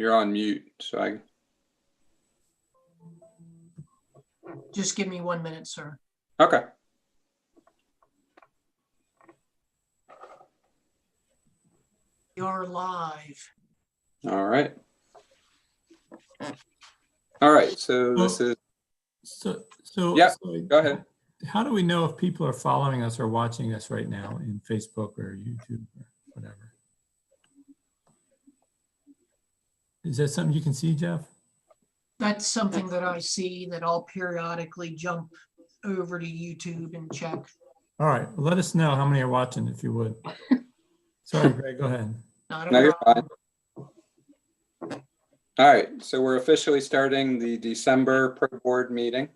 you're on mute, so Just give me 1 minute, sir. okay. You're live. All right. All right, so this is, yeah, go ahead. How do we know if people are following us or watching us right now in Facebook or YouTube or whatever? Is that something you can see, Jeff? That's something that I see that I'll periodically jump over to YouTube and check. All right, well, let us know how many are watching if you would. Sorry, Greg, go ahead. Not a No, you're problem. fine. All right, so we're officially starting the December Pro Board meeting.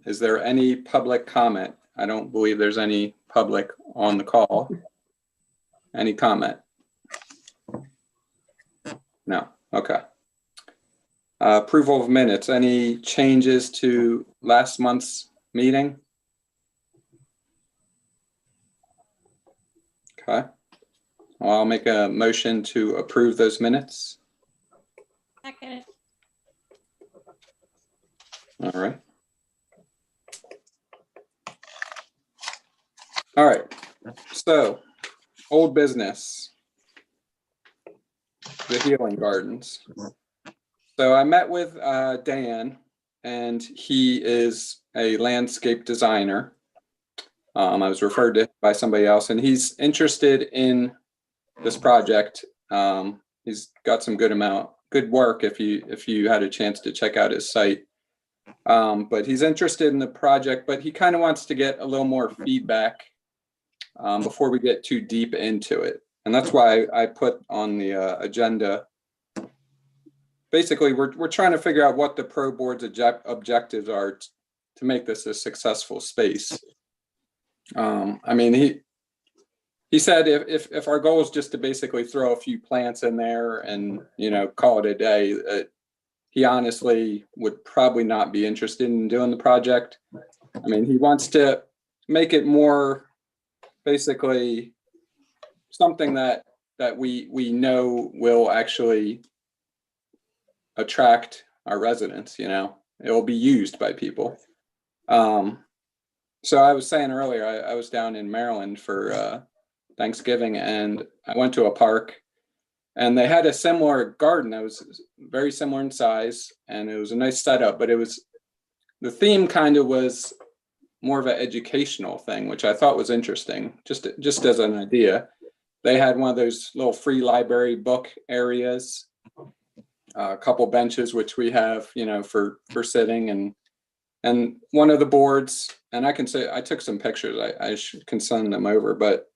Is there any public comment? I don't believe there's any public on the call. Any comment? No, okay. Approval of minutes, any changes to last month's meeting? Okay. Well, I'll make a motion to approve those minutes. Second. All right. All right. So, old business. The healing gardens. So I met with Dan, and he is a landscape designer. I was referred to by somebody else, and he's interested in this project. He's got some good work if you had a chance to check out his site. But he's interested in the project, but he kind of wants to get a little more feedback before we get too deep into it. And that's why I put on the agenda. Basically, we're trying to figure out what the Pro Board's objectives are to make this a successful space. I mean, he said if our goal is just to basically throw a few plants in there and call it a day, he honestly would probably not be interested in doing the project. I mean, he wants to make it more basically something that we know will actually attract our residents. It will be used by people. So I was saying earlier, I was down in Maryland for Thanksgiving, and I went to a park, and they had a similar garden that was very similar in size, and it was a nice setup, but the theme kind of was more of an educational thing, which I thought was interesting, just as an idea. They had one of those little free library book areas, a couple benches, which we have, for sitting, and one of the boards, and I can say I took some pictures. I can send them over, but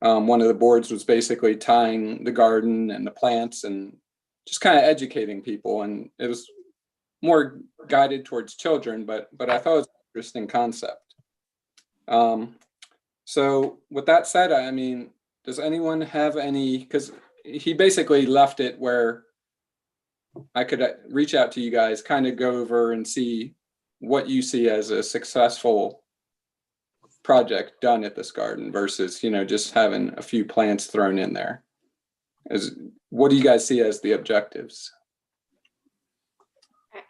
one of the boards was basically tying the garden and the plants and just kind of educating people, and it was more guided towards children, but I thought it was an interesting concept. So with that said, I mean, does anyone have any, because he basically left it where I could reach out to you guys, kind of go over and see what you see as a successful project done at this garden versus, just having a few plants thrown in there. What do you guys see as the objectives?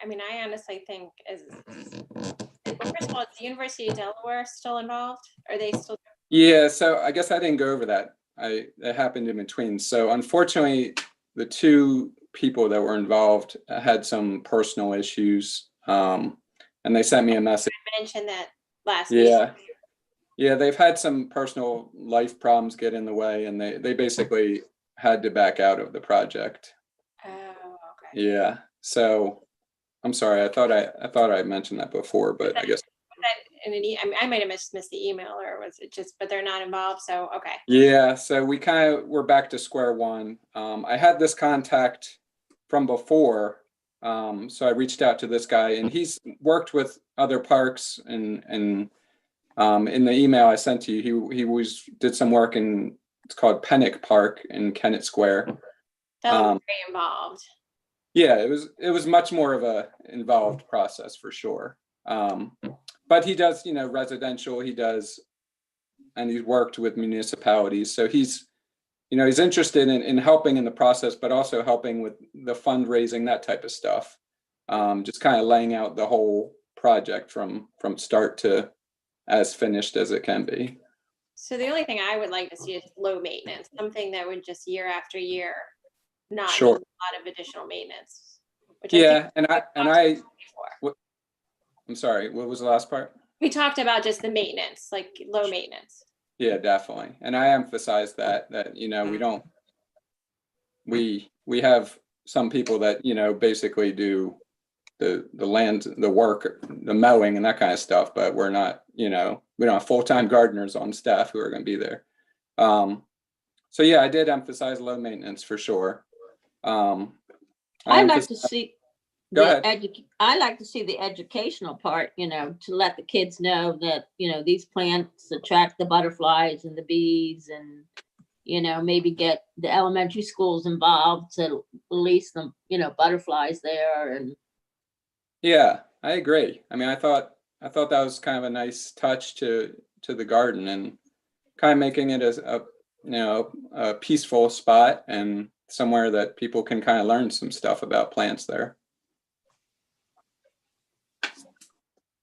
I mean, I honestly think first of all, is the University of Delaware still involved? Are they still? Yeah, so I guess I didn't go over that. That happened in between. So unfortunately, the two people that were involved had some personal issues, and they sent me a message. I mentioned that last week. Week. Yeah, they've had some personal life problems get in the way, and they basically had to back out of the project. Oh, okay. Yeah. So I'm sorry. I thought I mentioned that before, but I guess. I might have missed the email, or was it just? But they're not involved, so okay. Yeah. So we're back to square one. I had this contact from before, so I reached out to this guy, and he's worked with other parks, and in the email I sent to you, he did some work in, it's called Pennock Park in Kennett Square. That was very involved. Yeah, it was much more of a involved process for sure. But he does, residential, and he's worked with municipalities. So he's he's interested in helping in the process, but also helping with the fundraising, that type of stuff. Just kind of laying out the whole project from start to as finished as it can be. So the only thing I would like to see is low maintenance, something that would just year after year not need Sure. a lot of additional maintenance. Which I think Yeah, and we talked I about before. I'm sorry, what was the last part? We talked about just the maintenance, like low maintenance. Yeah, definitely. And I emphasize that we have some people that, basically do the land, the work, the mowing and that kind of stuff, but we're not, we don't have full-time gardeners on staff who are going to be there. So yeah, I did emphasize low maintenance for sure. I'd like to see Go ahead. I like to see the educational part, to let the kids know that, these plants attract the butterflies and the bees, and, maybe get the elementary schools involved to release them, butterflies there. And Yeah, I agree. I mean, I thought that was kind of a nice touch to the garden, and kind of making it as a peaceful spot and somewhere that people can kind of learn some stuff about plants there.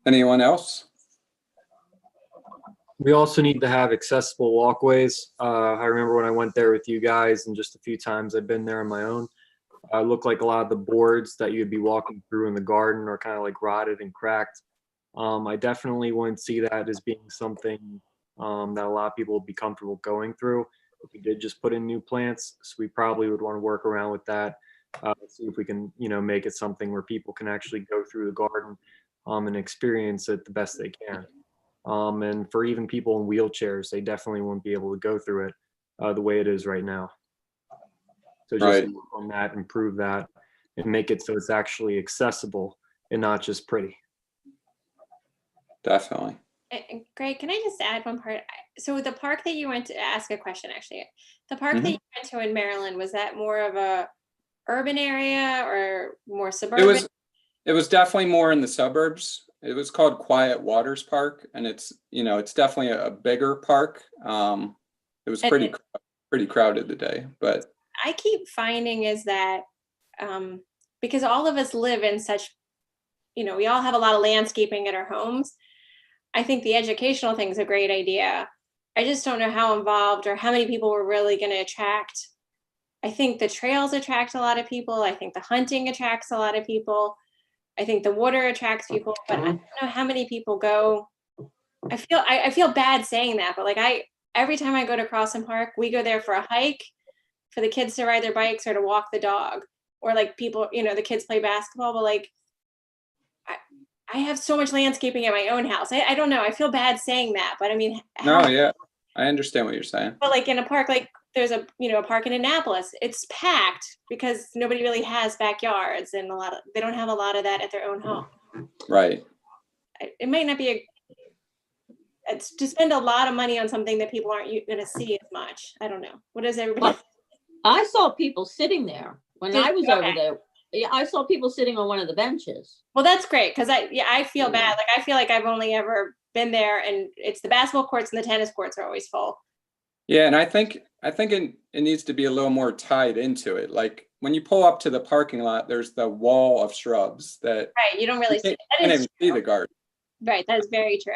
Anyone else? We also need to have accessible walkways. I remember when I went there with you guys, and just a few times I've been there on my own. Looked like a lot of the boards that you'd be walking through in the garden are kind of like rotted and cracked. I definitely wouldn't see that as being something that a lot of people would be comfortable going through if we did just put in new plants. So we probably would want to work around with that. See if we can, make it something where people can actually go through the garden and experience it the best they can. And for even people in wheelchairs, they definitely won't be able to go through it the way it is right now. So just Right. work on that, improve that, and make it so it's actually accessible and not just pretty. Definitely. And Greg, can I just add one part? So the park that you went to, ask a question actually, the park that you went to in Maryland, was that more of a urban area or more suburban? It was definitely more in the suburbs. It was called Quiet Waters Park, and it's definitely a bigger park. It was pretty crowded today, but I keep finding is that because all of us live in such, we all have a lot of landscaping at our homes. I think the educational thing is a great idea. I just don't know how involved or how many people we're really going to attract. I think the trails attract a lot of people. I think the hunting attracts a lot of people. I think the water attracts people, but I don't know how many people go. I feel bad saying that, but like every time I go to Crossan Park, we go there for a hike, for the kids to ride their bikes or to walk the dog, or like people, the kids play basketball, but like I have so much landscaping at my own house. I don't know. I feel bad saying that, but I mean, no, yeah, I understand what you're saying. but like in a park, like there's a park in Annapolis, it's packed because nobody really has backyards, and they don't have a lot of that at their own home. Right. It might not be it's to spend a lot of money on something that people aren't going to see as much. I don't know. What does everybody? I saw people sitting there when I was over Okay. there. Yeah, I saw people sitting on one of the benches. Well, that's great because I feel bad. Like I feel like I've only ever been there, and it's the basketball courts and the tennis courts are always full. Yeah, and I think it needs to be a little more tied into it. Like when you pull up to the parking lot, there's the wall of shrubs that Right. You don't really see. you That can't is even see the garden. right. That is very true.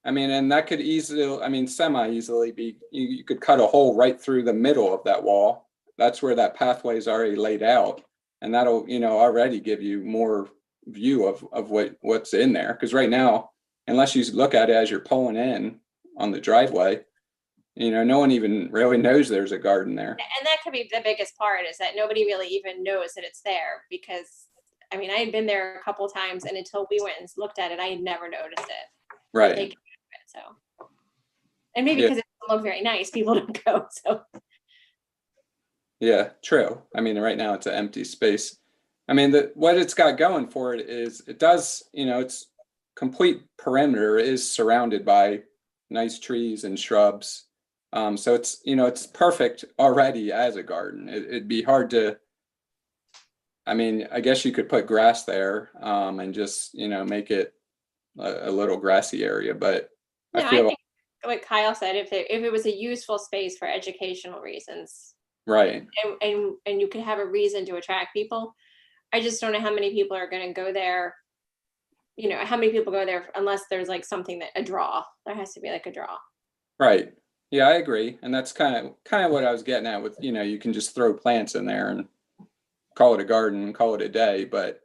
I mean, and that could easily, semi-easily be, you could cut a hole right through the middle of that wall. That's where that pathway is already laid out. And that'll, already give you more view of what's in there. Because right now, unless you look at it as you're pulling in on the driveway, no one even really knows there's a garden there. And that could be the biggest part, is that nobody really even knows that it's there, because I mean, I had been there a couple of times, and until we went and looked at it, I had never noticed it. Right. So, and maybe because it doesn't look very nice, people don't go. So Yeah, true. I mean, right now it's an empty space. I mean, what it's got going for it is it does, its complete perimeter is surrounded by nice trees and shrubs. So it's, it's perfect already as a garden. It'd be hard to, I mean, I guess you could put grass there and just, make it a little grassy area, but no, I I feel think what Kyle said, if it was a useful space for educational reasons, Right. and you could have a reason to attract people. I just don't know how many people are going to go there. You know, how many people go there unless there's like something that a draw. There has to be like a draw. Right. Yeah, I agree. And that's kind of what I was getting at with, you can just throw plants in there and call it a garden and call it a day, but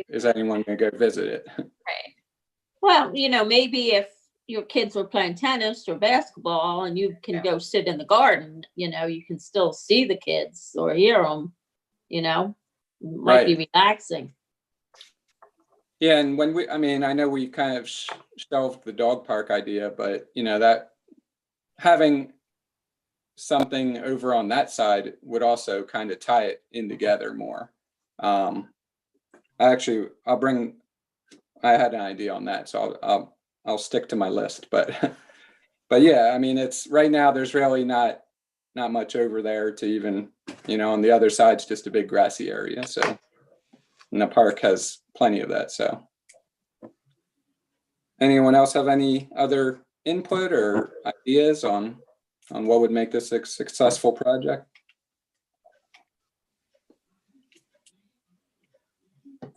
is anyone going to go visit it? Right. Well, maybe if your kids were playing tennis or basketball and you can go sit in the garden, you can still see the kids or hear them, might be relaxing. Yeah, and I know we kind of shelved the dog park idea, but that having something over on that side would also kind of tie it in together more. I had an idea on that, so I'll stick to my list, but yeah, it's right now there's really not much over there to even, on the other side's just a big grassy area, so. And the park has plenty of that, so. Anyone else have any other input or ideas on what would make this a successful project?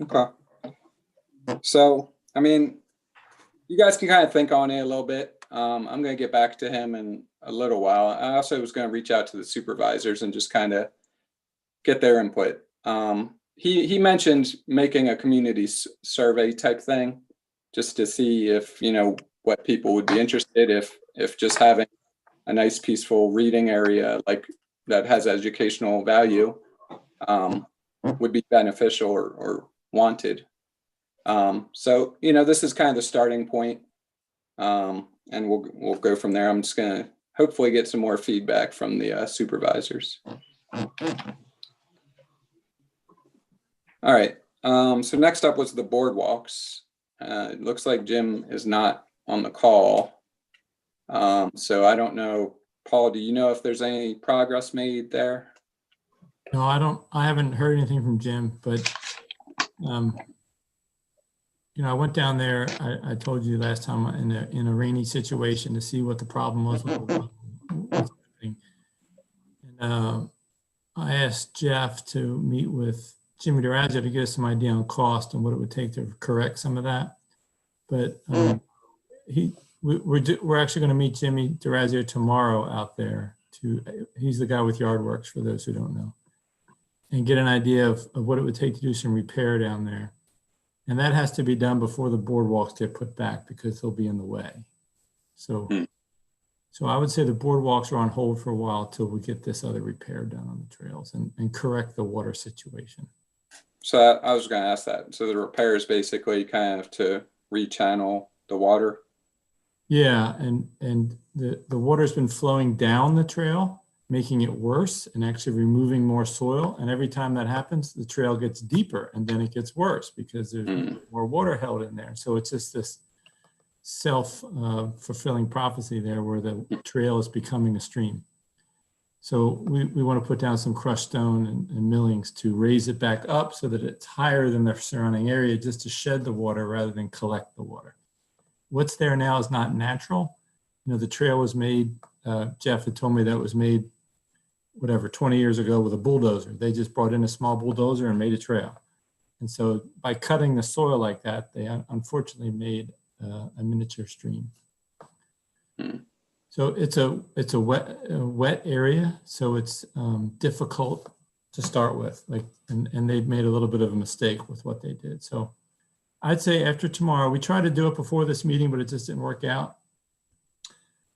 Okay. So, you guys can kind of think on it a little bit. I'm going to get back to him in a little while. I also was going to reach out to the supervisors and just kind of get their input. He mentioned making a community survey type thing just to see if, what people would be interested if just having a nice peaceful reading area like that has educational value would be beneficial or wanted. So, this is kind of the starting point, and we'll go from there. I'm just going to hopefully get some more feedback from the supervisors. All right. So next up was the boardwalks. It looks like Jim is not on the call. So I don't know, Paul, do you know if there's any progress made there? No, I haven't heard anything from Jim, but, I went down there, I told you last time in a rainy situation to see what the problem was with what's happening. And I asked Jeff to meet with Jimmy DeRazio to get us some idea on cost and what it would take to correct some of that. But we're actually going to meet Jimmy DeRazio tomorrow out there. He's the guy with Yardworks, for those who don't know, and get an idea of what it would take to do some repair down there. And that has to be done before the boardwalks get put back because they'll be in the way. So I would say the boardwalks are on hold for a while till we get this other repair done on the trails and correct the water situation. So I was going to ask that. So the repair is basically kind of to rechannel the water. Yeah, and the water's been flowing down the trail, making it worse and actually removing more soil. And every time that happens, the trail gets deeper and then it gets worse because there's more water held in there. So it's just this self-fulfilling prophecy there where the trail is becoming a stream. So we want to put down some crushed stone and millings to raise it back up so that it's higher than the surrounding area just to shed the water rather than collect the water. What's there now is not natural. The trail was made, Jeff had told me that it was made 20 years ago with a bulldozer. They just brought in a small bulldozer and made a trail. And so by cutting the soil like that, they unfortunately made a miniature stream. So it's a wet area, so it's difficult to start with. And they've made a little bit of a mistake with what they did. So I'd say after tomorrow, we tried to do it before this meeting, but it just didn't work out.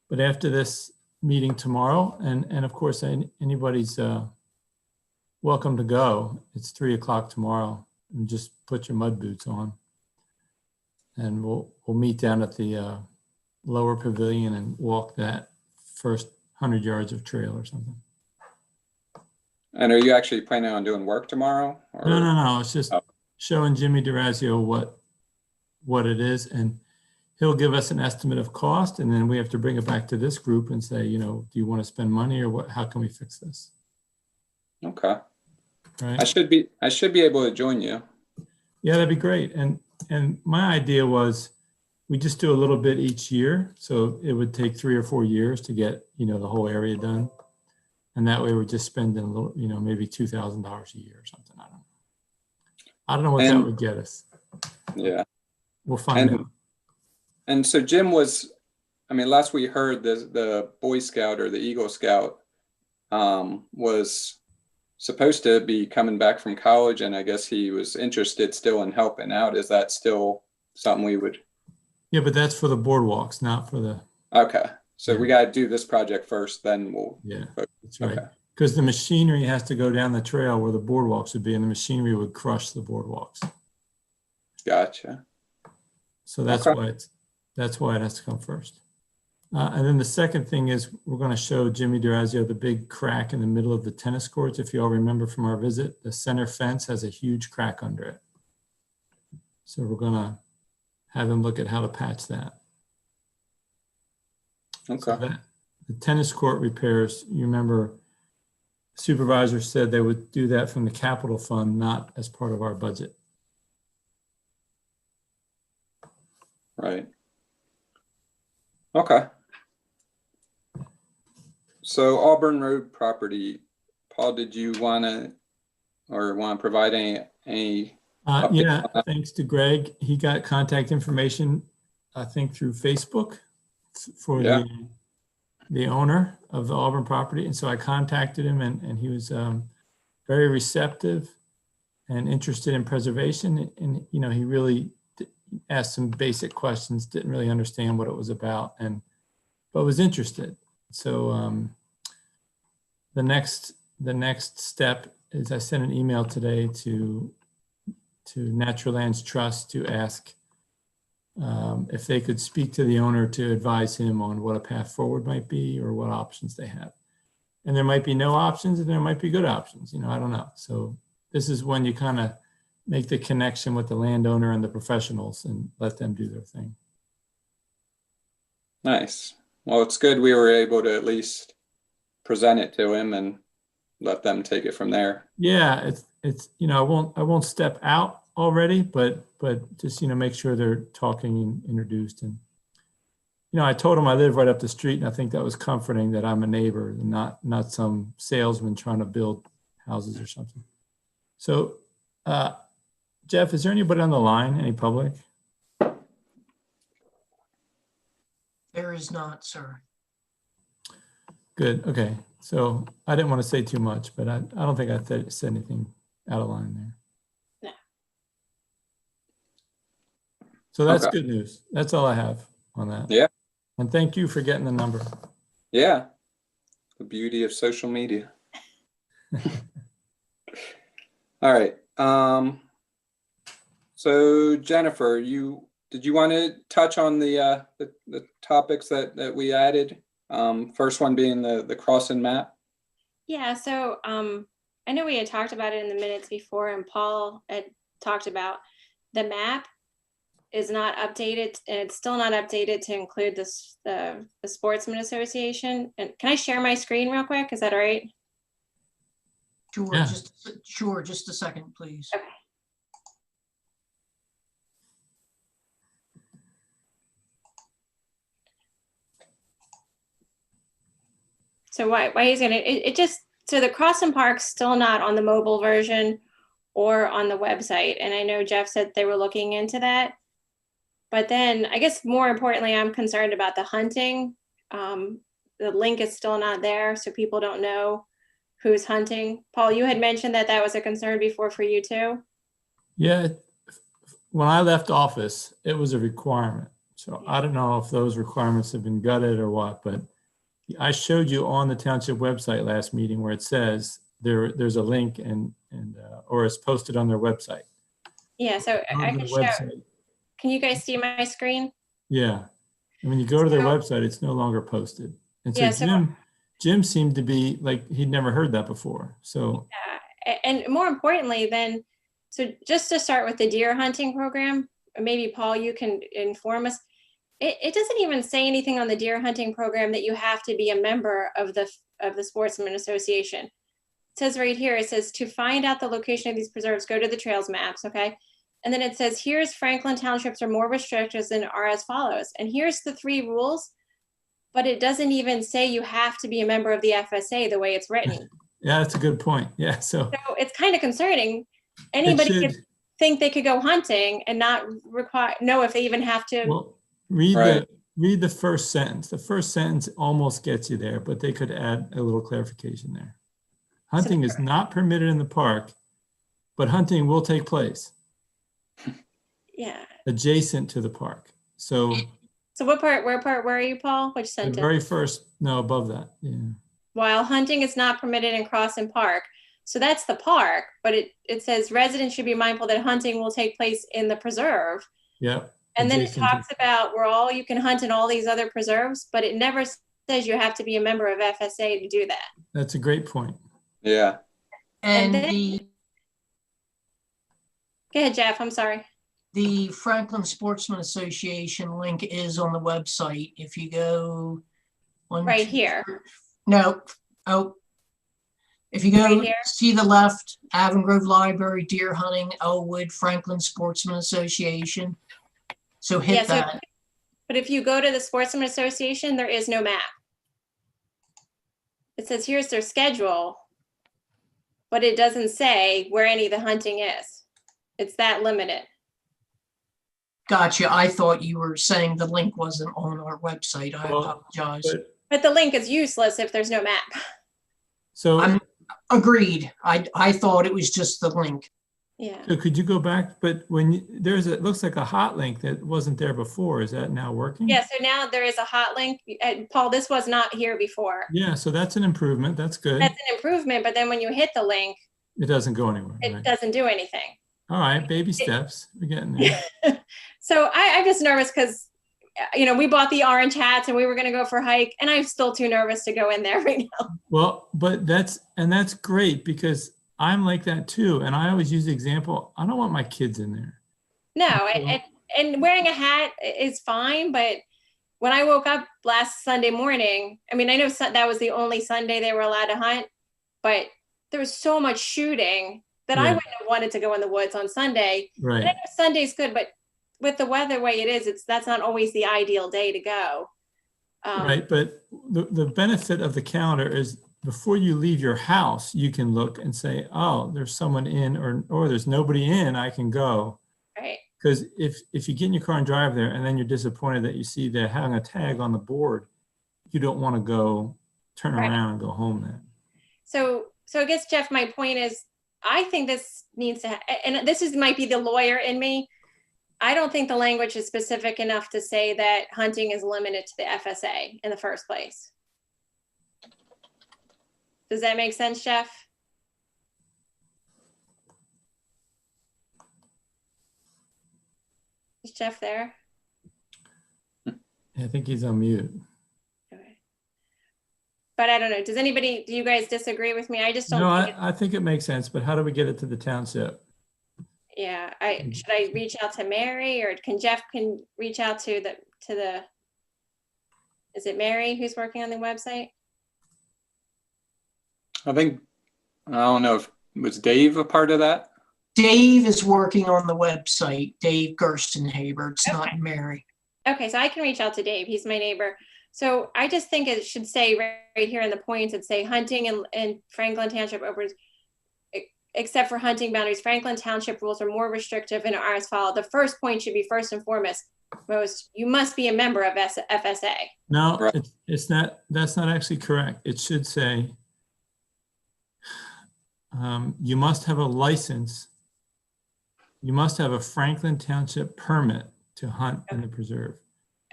But after this meeting tomorrow, and of course anybody's welcome to go. It's 3:00 tomorrow, and just put your mud boots on, and we'll meet down at the lower pavilion and walk that first 100 yards of trail or something. And are you actually planning on doing work tomorrow? Or? No. It's just showing Jimmy DeRazio what it is, and he'll give us an estimate of cost, and then we have to bring it back to this group and say, do you want to spend money or what? How can we fix this? Okay. Right. I should be able to join you. Yeah, that'd be great. And my idea was we just do a little bit each year. So it would take 3 or 4 years to get, the whole area done. And that way we're just spending a little, maybe $2,000 a year or something. I don't know what that And- would get us. Yeah. We'll find out. And so Jim was, last we heard, the Boy Scout or the Eagle Scout was supposed to be coming back from college, and I guess he was interested still in helping out. Is that still something we would? Yeah, but that's for the boardwalks, not for the, Okay. So Yeah. we got to do this project first, then we'll. yeah, Okay. that's right. Because the machinery has to go down the trail where the boardwalks would be, and the machinery would crush the boardwalks. Gotcha. So that's Okay. why it has to come first. And then the second thing is we're going to show Jimmy Durazio the big crack in the middle of the tennis courts. If you all remember from our visit, the center fence has a huge crack under it. So we're going to have him look at how to patch that. Okay. So the tennis court repairs, you remember supervisor said they would do that from the capital fund, not as part of our budget. Right. Okay. So Auburn Road property, Paul, did you want to provide any update Yeah, on that? thanks to Greg. He got contact information, I think, through Facebook for Yeah. the owner of the Auburn property. And so I contacted him, and he was very receptive and interested in preservation. And, he really asked some basic questions, didn't really understand what it was about, but was interested. So the next step is I sent an email today to Natural Lands Trust to ask if they could speak to the owner to advise him on what a path forward might be or what options they have. And there might be no options and there might be good options, I don't know. So this is when you kind of make the connection with the landowner and the professionals and let them do their thing. Nice. Well, it's good we were able to at least present it to him and let them take it from there. Yeah, it's I won't step out already, but just make sure they're talking and introduced. And I told him I live right up the street, and I think that was comforting that I'm a neighbor and not some salesman trying to build houses or something. So Jeff, is there anybody on the line, any public? There is not, sir. Good, okay. So I didn't want to say too much, but I don't think I said anything out of line there. No. So that's Okay. good news. That's all I have on that. Yeah. And thank you for getting the number. Yeah. The beauty of social media. All right. So Jennifer, did you want to touch on the topics that we added? First one being the crossing map. Yeah, so I know we had talked about it in the minutes before, and Paul had talked about the map is not updated, and it's still not updated to include the Sportsman Association. And can I share my screen real quick? Is that all right? Sure, Yeah. just a second, please. Okay. So why he's gonna, it just, so the Crossing Park's still not on the mobile version or on the website. And I know Jeff said they were looking into that. But then I guess more importantly, I'm concerned about the hunting. The link is still not there, so people don't know who's hunting. Paul, you had mentioned that that was a concern before for you too. Yeah, when I left office, it was a requirement. So I don't know if those requirements have been gutted or what, but I showed you on the township website last meeting where it says there's a link and or it's posted on their website. Yeah, so Go I to can the show, website. can you guys see my screen? Yeah. And when you go to their So- website, it's no longer posted. And so Yeah, so- Jim seemed to be like, he'd never heard that before. So And more importantly then, so just to start with the deer hunting program, maybe Paul, you can inform us. It doesn't even say anything on the deer hunting program that you have to be a member of the Sportsman Association. It says right here, it says to find out the location of these preserves, go to the trails maps, okay? And then it says, here's Franklin Townships are more restrictive than are as follows. And here's the 3 rules, but it doesn't even say you have to be a member of the FSA the way it's written. Yeah, that's a good point. Yeah, so So it's kind of concerning. it Anybody should, could think they could go hunting and not know if they even have to. well, read Right. the first sentence. The first sentence almost gets you there, but they could add a little clarification there. Hunting is not permitted in the park, but hunting will take place Yeah. adjacent to the park. So So what part, where are you, Paul? Which the sentence? very first, no, above that, yeah. While hunting is not permitted in Crossan Park. So that's the park, but it says residents should be mindful that hunting will take place in the preserve. Yep. And then it adjacent to- talks about where all you can hunt in all these other preserves, but it never says you have to be a member of FSA to do that. That's a great point. Yeah. And then- the Go ahead, Jeff, I'm sorry. The Franklin Sportsman Association link is on the website. If you go Right here. No, oh. If you go Right here? see the left, Avon Grove Library, deer hunting, Elwood, Franklin Sportsman Association. So hit Yeah, so- that. But if you go to the Sportsman Association, there is no map. It says here's their schedule, but it doesn't say where any of the hunting is. It's that limited. Gotcha. I thought you were saying the link wasn't on our website. I Well, apologize. But the link is useless if there's no map. So, I'm agreed. I thought it was just the link. Yeah. so could you go back, but when it looks like a hot link that wasn't there before. Is that now working? Yeah, so now there is a hot link. Paul, this was not here before. Yeah, so that's an improvement. That's good. That's an improvement, but then when you hit the link, It doesn't go anywhere. it Right. doesn't do anything. All right, baby steps. We're getting there. So I'm just nervous because, we bought the orange hats and we were going to go for a hike, and I'm still too nervous to go in there right now. Well, but that's great because I'm like that too. And I always use the example, I don't want my kids in there. No, Okay. and wearing a hat is fine, but when I woke up last Sunday morning, I mean, I know that was the only Sunday they were allowed to hunt, but there was so much shooting that I Yeah. wouldn't have wanted to go in the woods on Sunday. And I Right. know Sunday's good, but with the weather the way it is, that's not always the ideal day to go. Right. But the benefit of the calendar is before you leave your house, you can look and say, oh, there's someone in or there's nobody in, I can go. Right. Because if you get in your car and drive there and then you're disappointed that you see they're having a tag on the board, you don't want to go turn Right. around and go home then. So I guess, Jeff, my point is, I think this needs to, and might be the lawyer in me. I don't think the language is specific enough to say that hunting is limited to the FSA in the first place. Does that make sense, Jeff? Is Jeff there? I think he's on mute. Okay. But I don't know. Do you guys disagree with me? I just don't No, think I think it makes sense, but how do we get it to the township? yeah, should I reach out to Mary, or Jeff reach out to the, is it Mary who's working on the website? I don't know if was Dave a part of that? Dave is working on the website. Dave Gerstenhaber. It's not Okay. Mary. Okay, so I can reach out to Dave. He's my neighbor. So I just think it should say right here in the points, it'd say hunting in Franklin Township over, except for hunting boundaries, Franklin Township rules are more restrictive and are as follows. The first point should be first and foremost, you must be a member of FSA. No, Right. it's not, that's not actually correct. It should say, you must have a license. You must have a Franklin Township permit to hunt in the preserve.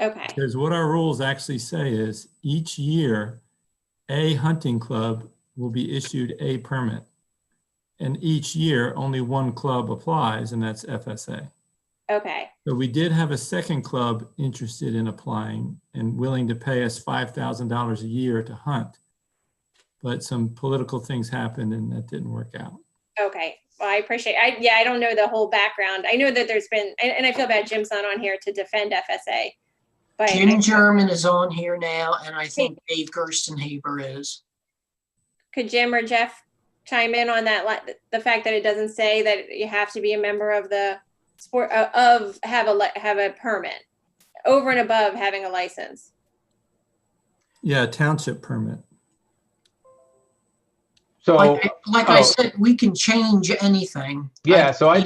Okay, Because what our rules actually say is each year, a hunting club will be issued a permit. And each year, only one club applies, and that's FSA. okay, So we did have a second club interested in applying and willing to pay us $5,000 a year to hunt. But some political things happened and that didn't work out. okay. Well, I appreciate, I don't know the whole background. I know that there's been, and I feel bad Jim's not on here to defend FSA. But Jim German is on here now, and I think Dave Gerstenhaber is. could Jim or Jeff chime in on that, the fact that it doesn't say that you have to be a member of the sport have a permit over and above having a license. Yeah, township permit. So, Like I said, we can change anything. yeah, so I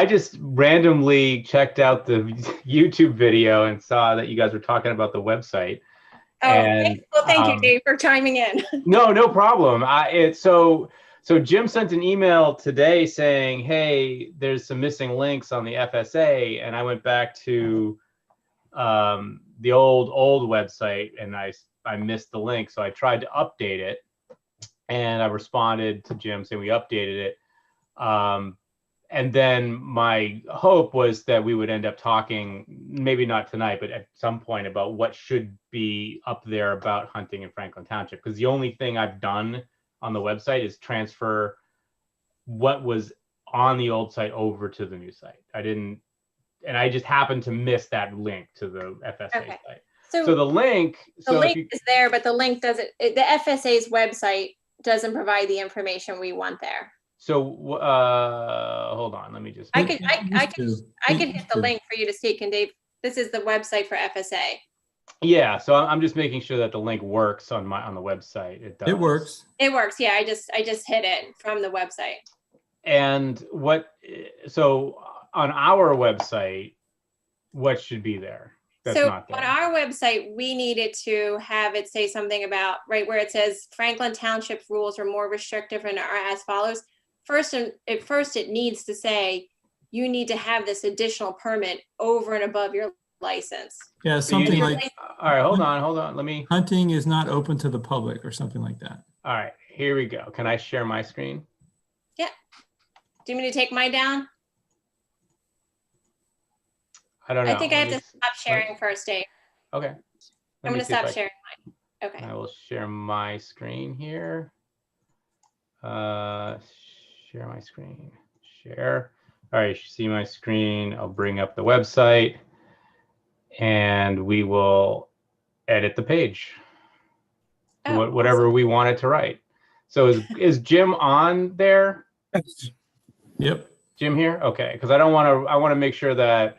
just randomly checked out the YouTube video and saw that you guys were talking about the website. Oh, And thank you, Dave, for chiming in. no problem. So Jim sent an email today saying, hey, there's some missing links on the FSA, and I went back to the old website, and I missed the link, so I tried to update it. And I responded to Jim saying we updated it. And then my hope was that we would end up talking, maybe not tonight, but at some point, about what should be up there about hunting in Franklin Township. Because the only thing I've done on the website is transfer what was on the old site over to the new site. I just happened to miss that link to the FSA site. So the link is there, but the link doesn't, the FSA's website doesn't provide the information we want there. So hold on, let me just. I can hit the link for you to see. Can Dave? This is the website for FSA. Yeah, so I'm just making sure that the link works on the website. It does. It works. It works. Yeah, I just hit it from the website. And so on our website, what should be there? That's so not there. On our website, we needed to have it say something about right where it says Franklin Township rules are more restrictive and are as follows. First, it needs to say you need to have this additional permit over and above your license. Yeah, something like. All right, hold on. Let me. Hunting is not open to the public or something like that. All right, here we go. Can I share my screen? Yeah. Do you want me to take mine down? I don't know. I think I have to stop sharing first, Dave. Okay. I'm going to stop sharing mine. Okay. I will share my screen here. Share my screen. Share. All right, you see my screen. I'll bring up the website and we will edit the page. Whatever we wanted to write. So is Jim on there? Yep. Jim here? Okay, because I want to make sure that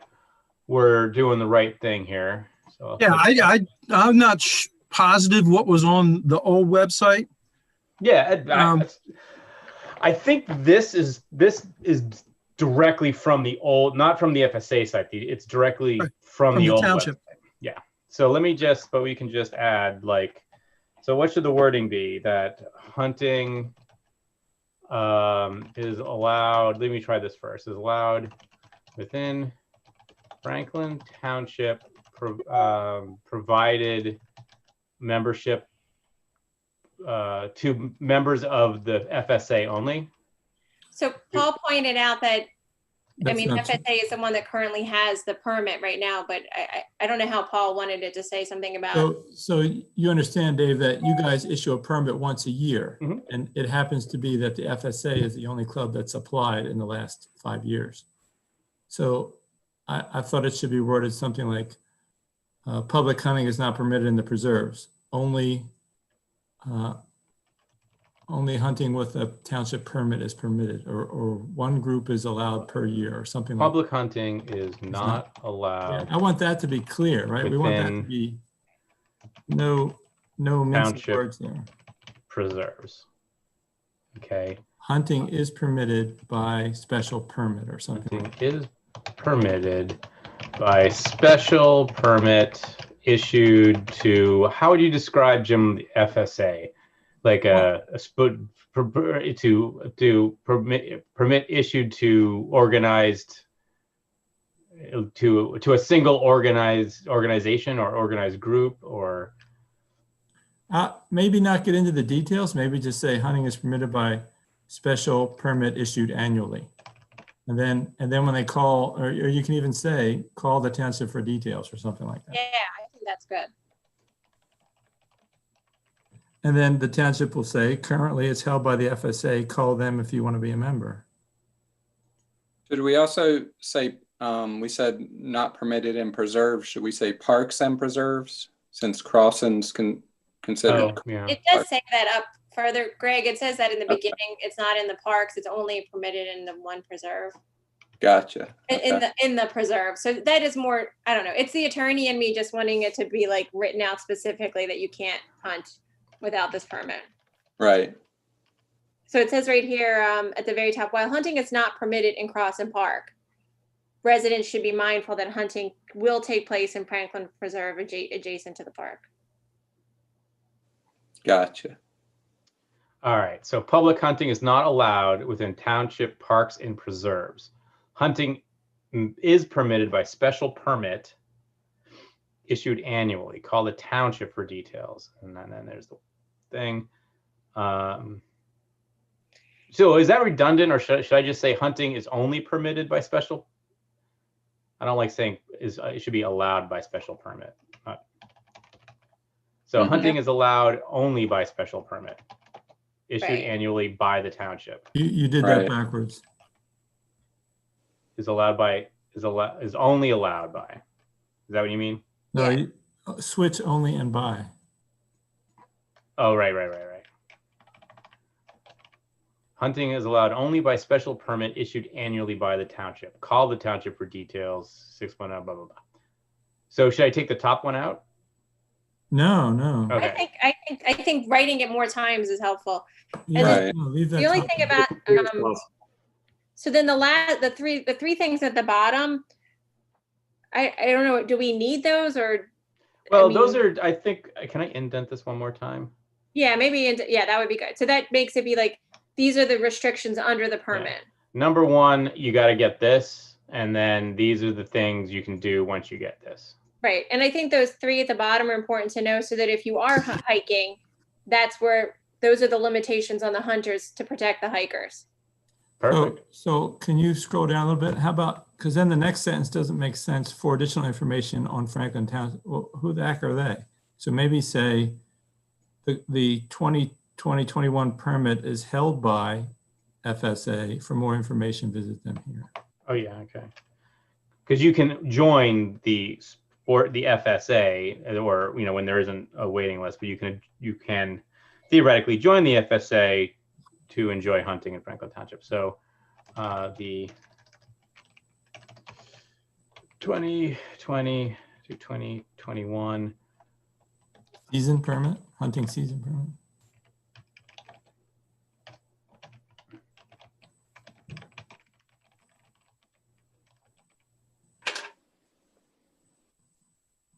we're doing the right thing here. So yeah, I'm not positive what was on the old website. Yeah, I think this is directly from the old, not from the FSA site. It's directly from the old township. website. Yeah. So but we can just add so what should the wording be? That hunting is allowed. Let me try this first. Is allowed within Franklin Township, provided membership to members of the FSA only. So Paul pointed out that, That's FSA is the one that currently has the permit right now, but I don't know how Paul wanted it to say something about. So you understand, Dave, that you guys issue a permit once a year, Mhm. and it happens to be that the FSA is the only club that's applied in the last 5 years. So I thought it should be worded something like, public hunting is not permitted in the preserves. Only hunting with a township permit is permitted, or one group is allowed per year, or something like that. Public hunting is not allowed. I want that to be clear, right? We want that to Within be no mincing township words there. Preserves. Okay. Hunting is permitted by special permit or something. Hunting is permitted by special permit issued to, how would you describe, Jim, the FSA? Like a permit issued to organized to a single organized organization or organized group, or Maybe not get into the details. Maybe just say hunting is permitted by special permit issued annually. And then when they call, or you can even say, call the township for details or something like that. Yeah, I think that's good. And then the township will say, currently it's held by the FSA, call them if you want to be a member. Should we also say, we said not permitted in preserves, should we say parks and preserves, since crossings considered? yeah. It does say that up further, Greg. It says that in the beginning. It's not in the parks. It's only permitted in the one preserve. Gotcha. in Okay. the preserve. So that is more, I don't know. It's the attorney and me just wanting it to be like written out specifically that you can't hunt without this permit. Right. So it says right here at the very top, while hunting is not permitted in Crossan Park, residents should be mindful that hunting will take place in Franklin Preserve adjacent to the park. Gotcha. All right, so public hunting is not allowed within township parks and preserves. Hunting is permitted by special permit issued annually. Call the township for details. And then there's the thing. So is that redundant, or should I just say hunting is only permitted by special? I don't like saying it should be allowed by special permit. So hunting is allowed only by special permit issued Right. annually by the township. You did Right. that backwards. Is only allowed by. Is that what you mean? No, Yeah. switch only and by. Oh, right. Hunting is allowed only by special permit issued annually by the township. Call the township for details. 610, blah, blah, blah. So should I take the top one out? No. Okay. I think writing it more times is helpful. Yeah, Right. no, leave that The only top thing one. about so then the three things at the bottom, I don't know. Do we need those or? Well, I mean, those are, I think, can I indent this one more time? Yeah, maybe. Yeah, that would be good. So that makes it be like, these are the restrictions under the permit. Number one, you got to get this. And then these are the things you can do once you get this. Right. And I think those three at the bottom are important to know so that if you are hiking, those are the limitations on the hunters to protect the hikers. Perfect. So can you scroll down a little bit? How about, because then the next sentence doesn't make sense. For additional information on Franklin Town, well, who the heck are they? So maybe say the 2021 permit is held by FSA. For more information, visit them here. Oh yeah, okay. Because you can join the FSA, or when there isn't a waiting list, but you can theoretically join the FSA to enjoy hunting in Franklin Township. So the 2020 to 2021 Season permit, hunting season permit.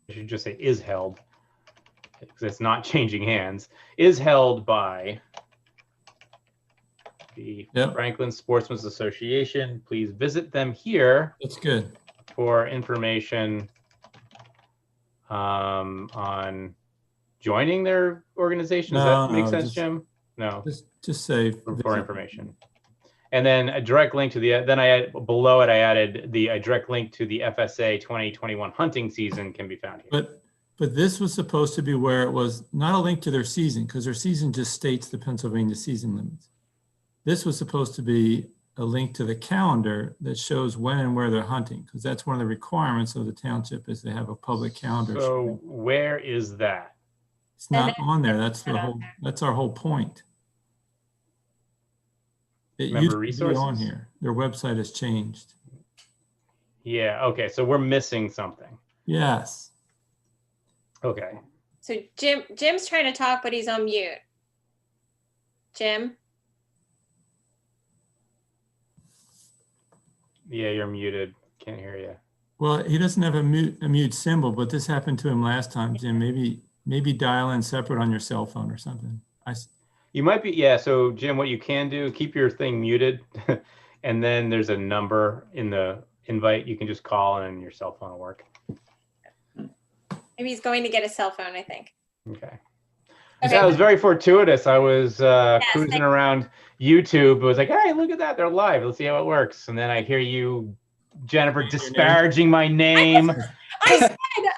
I should just say is held, because it's not changing hands, is held by the Franklin Sportsman's Association. Please visit them here. That's good. For information on joining their organization. Does that make sense, Jim? No. Just say for information. And then a direct link to below it, I added a direct link to the FSA 2021 hunting season can be found here. But this was supposed to be where it was not a link to their season, because their season just states the Pennsylvania season limits. This was supposed to be a link to the calendar that shows when and where they're hunting, because that's one of the requirements of the township is they have a public calendar. So where is that? It's not on there. That's our whole point. It used to be on here. Their website has changed. Yeah, okay, so we're missing something. Yes. Okay. So Jim's trying to talk, but he's on mute. Jim? Yeah, you're muted. Can't hear you. Well, he doesn't have a mute symbol, but this happened to him last time, Jim. Maybe dial in separate on your cell phone or something. You might be, yeah. So Jim, what you can do, keep your thing muted, and then there's a number in the invite. You can just call and your cell phone will work. Maybe he's going to get a cell phone, I think. Okay. Okay. That was very fortuitous. I was cruising around YouTube. It was like, hey, look at that. They're live. Let's see how it works. And then I hear you, Jennifer, disparaging my name.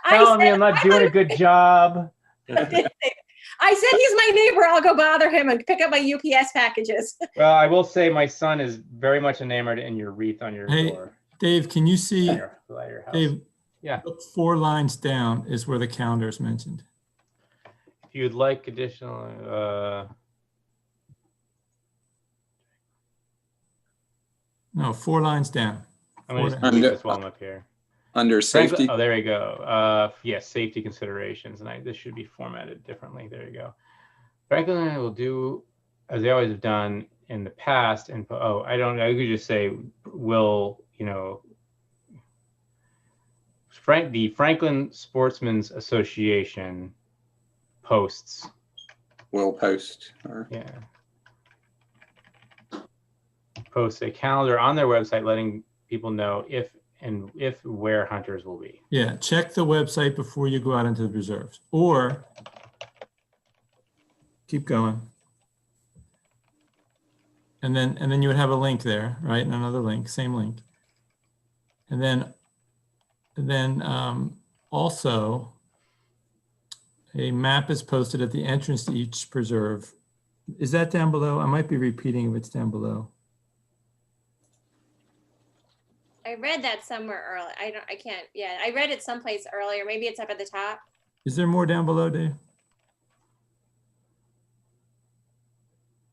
Telling me I'm not doing a good job. I said he's my neighbor. I'll go bother him and pick up my UPS packages. Well, I will say my son is very much enamored in your wreath on your door. Dave, can you see? Your house. Dave, yeah. 4 lines down is where the calendar is mentioned. If you'd like additional, no, 4 lines down. I'm gonna just Format. delete this while I'm up here. Under safety. Oh, there you go. Yes, safety considerations, and this should be formatted differently. There you go. Franklin and I will do as they always have done in the past. And I could just say will, the Franklin Sportsmen's Association posts. Will post. Or Yeah. Post a calendar on their website letting people know if where hunters will be. Yeah, check the website before you go out into the preserves, or keep going. And then you would have a link there, right? And another link, same link. And then also a map is posted at the entrance to each preserve. Is that down below? I might be repeating if it's down below. I read that somewhere earlier. I can't, yeah, I read it someplace earlier. Maybe it's up at the top. Is there more down below, Dave?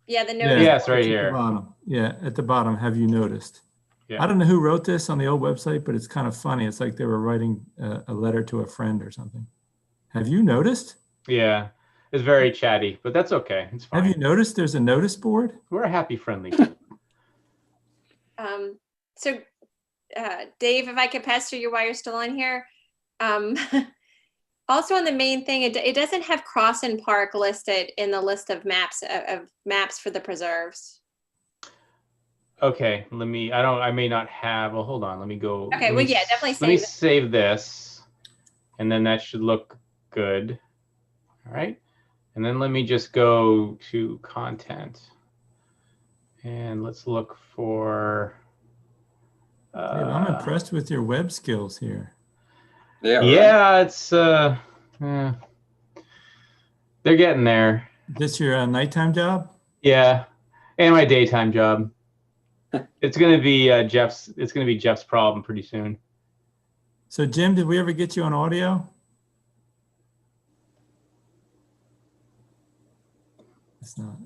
Yeah, the Yeah. notice. Yes, right It's at the here. bottom. Yeah, at the bottom. Have you noticed? Yeah. I don't know who wrote this on the old website, but it's kind of funny. It's like they were writing a letter to a friend or something. Have you noticed? Yeah, it's very chatty, but that's okay. It's fine. Have you noticed there's a notice board? We're a happy, friendly group. So Dave, if I could pester you while you're still on here. Also on the main thing, it doesn't have Crossin Park listed in the list of maps for the preserves. Okay, I may not have, well, hold on, let me go. Okay, well, yeah, definitely Let me save it. save this, and then that should look good. All right, and then let me just go to content, and let's look for. Dave, I'm impressed with your web skills here. yeah. Right. Yeah, it's they're getting there. Is this your nighttime job? Yeah, and my daytime job. It's gonna be Jeff's. It's gonna be Jeff's problem pretty soon. So Jim, did we ever get you on audio? It's not.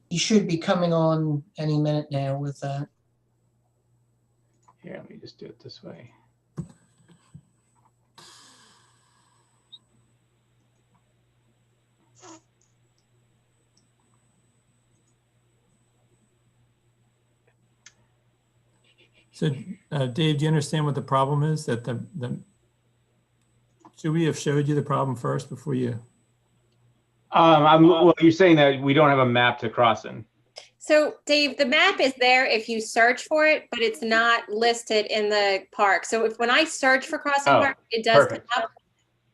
You should be coming on any minute now with that. Here, let me just do it this way. So Dave, do you understand what the problem is? That should we have showed you the problem first before you? Well, you're saying that we don't have a map to Crossin. So Dave, the map is there if you search for it, but it's not listed in the park. So when I search for Crossin Park, it does come perfect. up.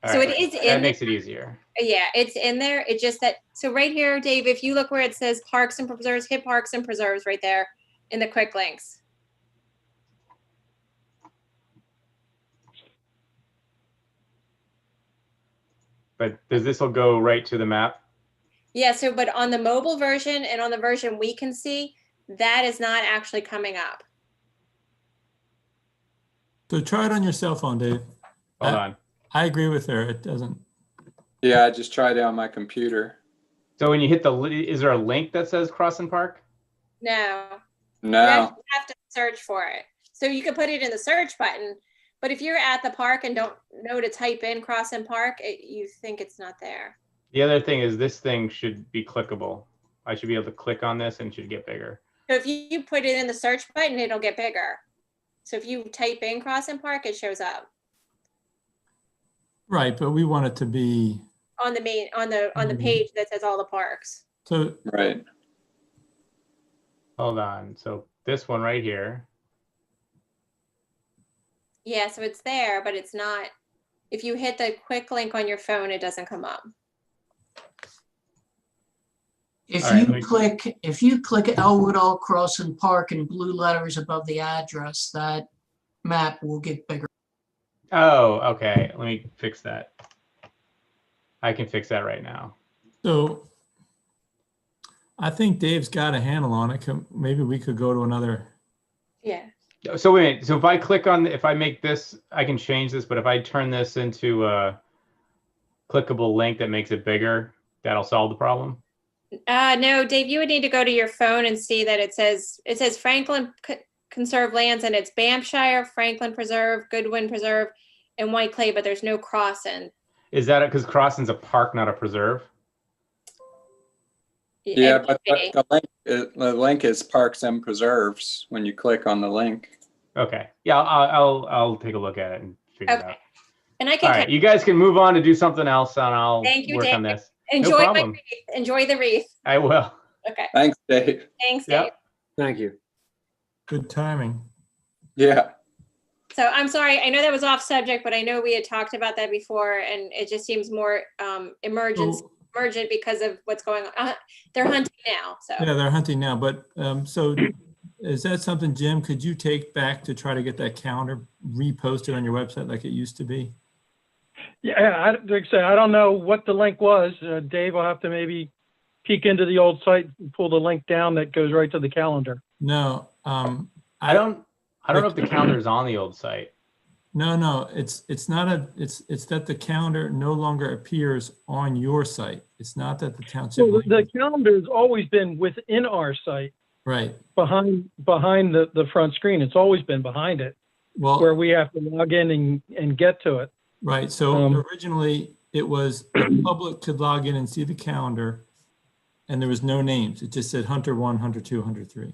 All So right. it is in That makes it easier. Yeah, it's in there. It's just that, so right here, Dave, if you look where it says Parks and Preserves, hit Parks and Preserves right there in the quick links. But does this will go right to the map? Yeah, so but on the mobile version and on the version we can see, that is not actually coming up. So try it on your cell phone, Dave. Hold on. I agree with her. It doesn't. Yeah, I just tried it on my computer. So when you hit is there a link that says Crossin Park? No. You No. actually have to search for it. So you can put it in the search button, but if you're at the park and don't know to type in Crossin Park, you think it's not there. The other thing is this thing should be clickable. I should be able to click on this and it should get bigger. So if you put it in the search button, it'll get bigger. So if you type in Crossin Park, it shows up Right, but we want it to be. on the main on the page that says all the parks. So Right. Hold on. So this one right here. Yeah, so it's there, but it's not. If you hit the quick link on your phone, it doesn't come up. If All right, if you click Elwood All Crossin Park in blue letters above the address, that map will get bigger. Oh, okay. Let me fix that. I can fix that right now. So I think Dave's got a handle on it. Maybe we could go to another. Yeah. So wait a minute. So if I click on, if I make this, I can change this, but if I turn this into a clickable link that makes it bigger, that'll solve the problem? No, Dave, you would need to go to your phone and see that it says Franklin conserved lands, and it's Banffshire, Franklin Preserve, Goodwin Preserve, and White Clay, but there's no crossing. Is that because Crossing's a park, not a preserve? Yeah, It but might be. the link is Parks and Preserves when you click on the link. Okay. Yeah, I'll take a look at it and figure it Okay. out. And I All can right, you guys can move on to do something else, and I'll Thank you, work on Dave. this. enjoy No my problem. wreath. Enjoy the wreath. I will. Okay. Thanks, Dave. Thanks, Dave. Yep. Thank you. Good timing. Yeah. So I'm sorry, I know that was off subject, but I know we had talked about that before, and it just seems more emergent because of what's going on. They're hunting now, so. Yeah, they're hunting now, but so is that something, Jim, could you take back to try to get that calendar reposted on your website like it used to be? Yeah, like I said, I don't know what the link was. Dave will have to maybe peek into the old site and pull the link down that goes right to the calendar. No, I don't know if the calendar is on the old site. No, it's that the calendar no longer appears on your site. It's not that the township. So the calendar has always been within our site, Right. behind the front screen. It's always been behind it, Well, where we have to log in and get to it. right. So originally it was the public could log in and see the calendar, and there was no names. It just said Hunter 1, Hunter 2, Hunter 3.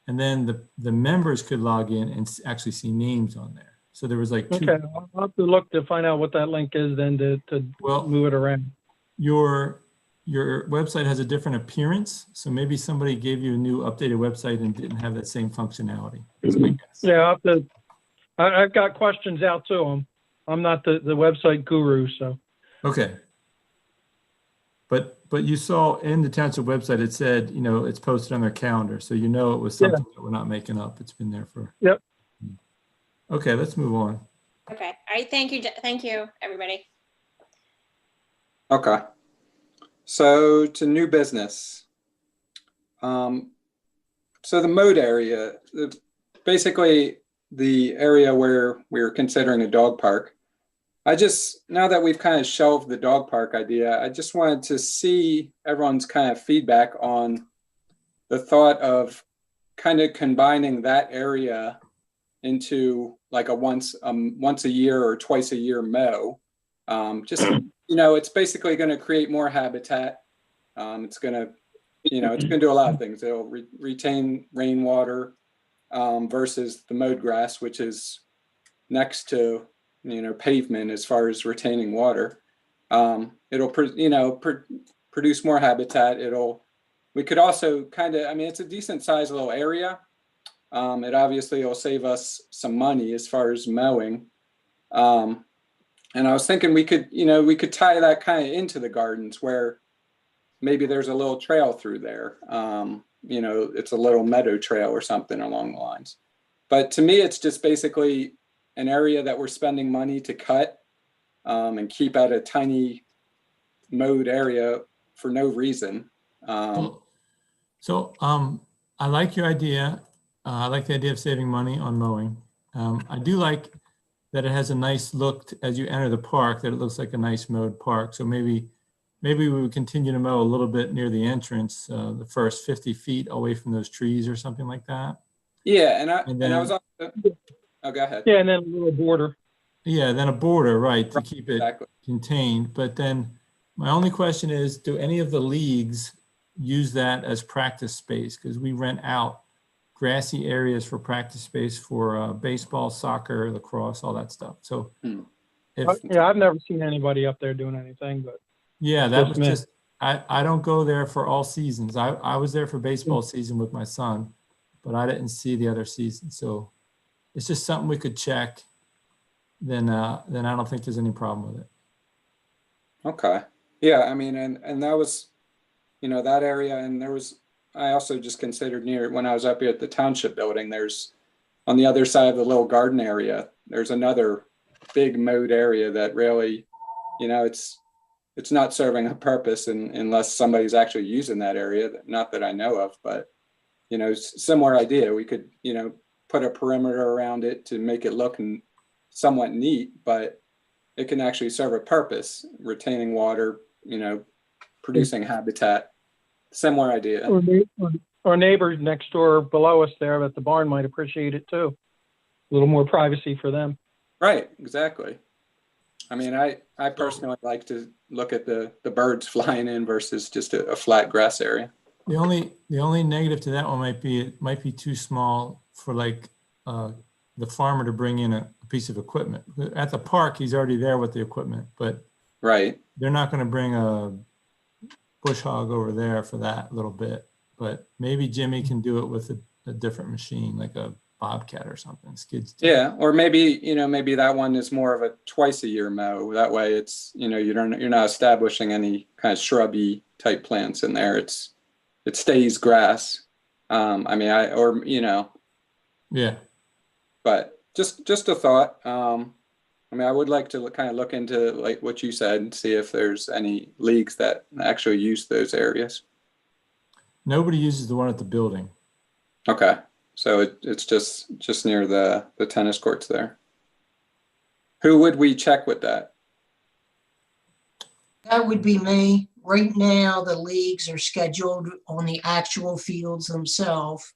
And then the members could log in and actually see names on there. So there was like two. Okay, I'll have to look to find out what that link is then to move it around. Your website has a different appearance. So maybe somebody gave you a new updated website and didn't have that same functionality. That's my guess. Yeah, I've got questions out to them. I'm not the website guru, so. Okay. But you saw in the township website, it said, it's posted on their calendar. So it was something that we're not making up. It's been there for. Yep. Okay, let's move on. Okay, all right, thank you, everybody. Okay. So to new business. So the mode area, basically the area where we're considering a dog park. Now that we've kind of shelved the dog park idea, I just wanted to see everyone's kind of feedback on the thought of kind of combining that area into like a once a year or twice a year mow. It's basically going to create more habitat. It's going to do a lot of things. It'll retain rainwater versus the mowed grass, which is next to pavement as far as retaining water. It'll produce more habitat. We could also it's a decent sized little area. It obviously will save us some money as far as mowing. And I was thinking we could tie that kind of into the gardens where maybe there's a little trail through there. It's a little meadow trail or something along the lines. But to me, it's just basically an area that we're spending money to cut and keep at a tiny mowed area for no reason. So I like your idea. I like the idea of saving money on mowing. I do like that it has a nice look as you enter the park, that it looks like a nice mowed park. So maybe we would continue to mow a little bit near the entrance, the first 50 feet away from those trees or something like that. Yeah, and I was also, oh, go ahead. Yeah, and then a little border. Yeah, then a border, right, to keep it Exactly. contained. But then my only question is, do any of the leagues use that as practice space? Because we rent out grassy areas for practice space for baseball, soccer, lacrosse, all that stuff. So I've never seen anybody up there doing anything, but. Yeah, that was just, I don't go there for all seasons. I was there for baseball season with my son, but I didn't see the other season. So it's just something we could check. Then I don't think there's any problem with it. Okay. Yeah, and that was, that area, and I also just considered when I was up here at the township building, there's on the other side of the little garden area, there's another big mowed area that really, it's not serving a purpose unless somebody's actually using that area, not that I know of, but, similar idea. We could, put a perimeter around it to make it look somewhat neat, but it can actually serve a purpose, retaining water, producing habitat. Similar idea. our neighbors next door below us there at the barn might appreciate it too. A little more privacy for them. Right, exactly. I mean, I personally like to look at the birds flying in versus just a flat grass area. The only negative to that one might be it might be too small for like the farmer to bring in a piece of equipment. At the park, he's already there with the equipment, but Right. they're not going to bring a bush hog over there for that little bit. But maybe Jimmy can do it with a different machine, like a Bobcat or something. Skid steer. Yeah, or maybe, maybe that one is more of a twice a year mow. That way it's, you're not establishing any kind of shrubby type plants in there. It stays grass. Yeah. But just a thought. I would like to kind of look into like what you said and see if there's any leagues that actually use those areas. Nobody uses the one at the building. Okay. So it's just near the tennis courts there. Who would we check with that? That would be me. Right now, the leagues are scheduled on the actual fields themselves.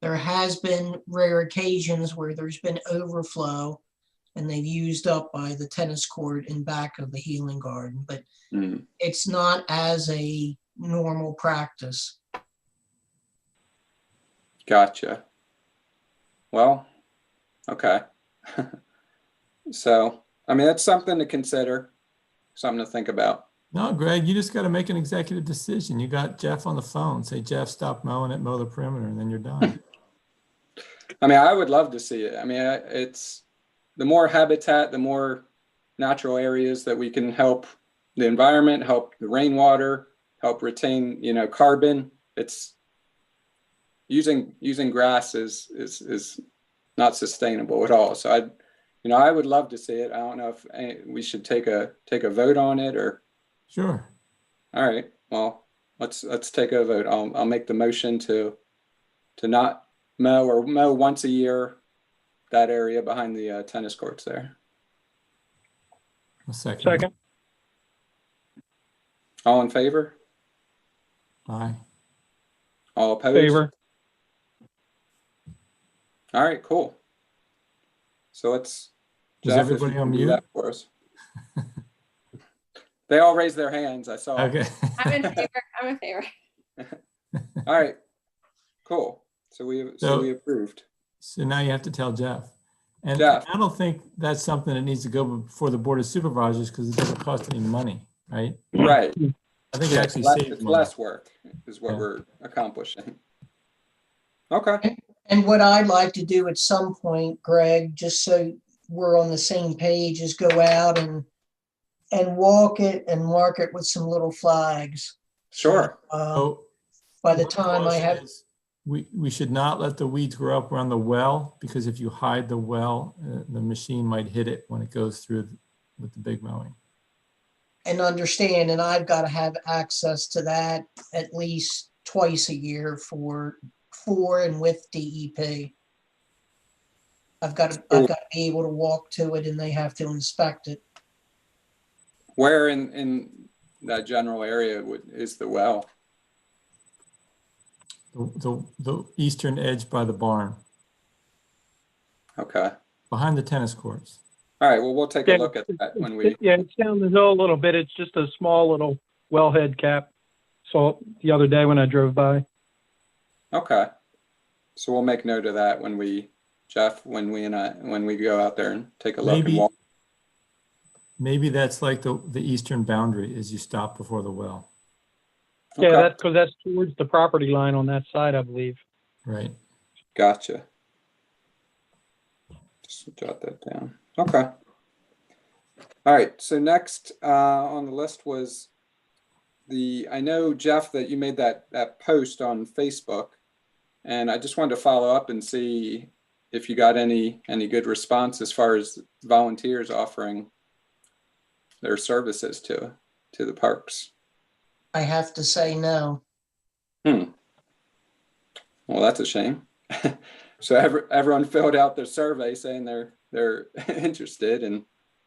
There has been rare occasions where there's been overflow and they've used up by the tennis court in back of the healing garden, but it's not as a normal practice. Gotcha. Well, okay. So, that's something to consider, something to think about. No, Greg, you just got to make an executive decision. You got Jeff on the phone. Say, Jeff, stop mowing it, mow the perimeter, and then you're done. I would love to see it. It's the more habitat, the more natural areas that we can help the environment, help the rainwater, help retain, carbon. It's using grass is not sustainable at all. So I would love to see it. I don't know if we should take a vote on it or. Sure. All right. Well, let's take a vote. I'll make the motion to not mow or mow once a year that area behind the tennis courts there. A second. Second. All in favor? Aye. All opposed? Favor. All right, cool. So let's. Is Jeff, if everybody you on can do mute? that for us. They all raised their hands. I saw. Okay. I'm in favor. I'm in favor. All right. Cool. So we approved. So now you have to tell Jeff. And Jeff. I don't think that's something that needs to go before the Board of Supervisors because it doesn't cost any money, right? Right. I think it actually saves It's money. less work is what we're accomplishing. Okay. And what I'd like to do at some point, Greg, just so we're on the same page, is go out and walk it and mark it with some little flags. Sure. So By the one time I caution have, is we should not let the weeds grow up around the well because if you hide the well, the machine might hit it when it goes through with the big mowing. and understand, and I've got to have access to that at least twice a year for and with DEP. I've got to be able to walk to it and they have to inspect it. Where in that general area is the well? The eastern edge by the barn, Okay. behind the tennis courts. All right. Well, we'll take a look at that when we. Yeah, it's down the hill a little bit. It's just a small little wellhead cap. Saw it the other day when I drove by. Okay. So we'll make note of that when we, Jeff, when we go out there and take a look and walk. Maybe that's like the eastern boundary is you stop before the well. Yeah, Okay. that's because that's towards the property line on that side, I believe. Right. Gotcha. Just jot that down. Okay. All right. So next on the list was I know, Jeff, that you made that post on Facebook, and I just wanted to follow up and see if you got any good response as far as volunteers offering their services to the parks. I have to say no. Well, that's a shame. So everyone filled out their survey saying they're interested, and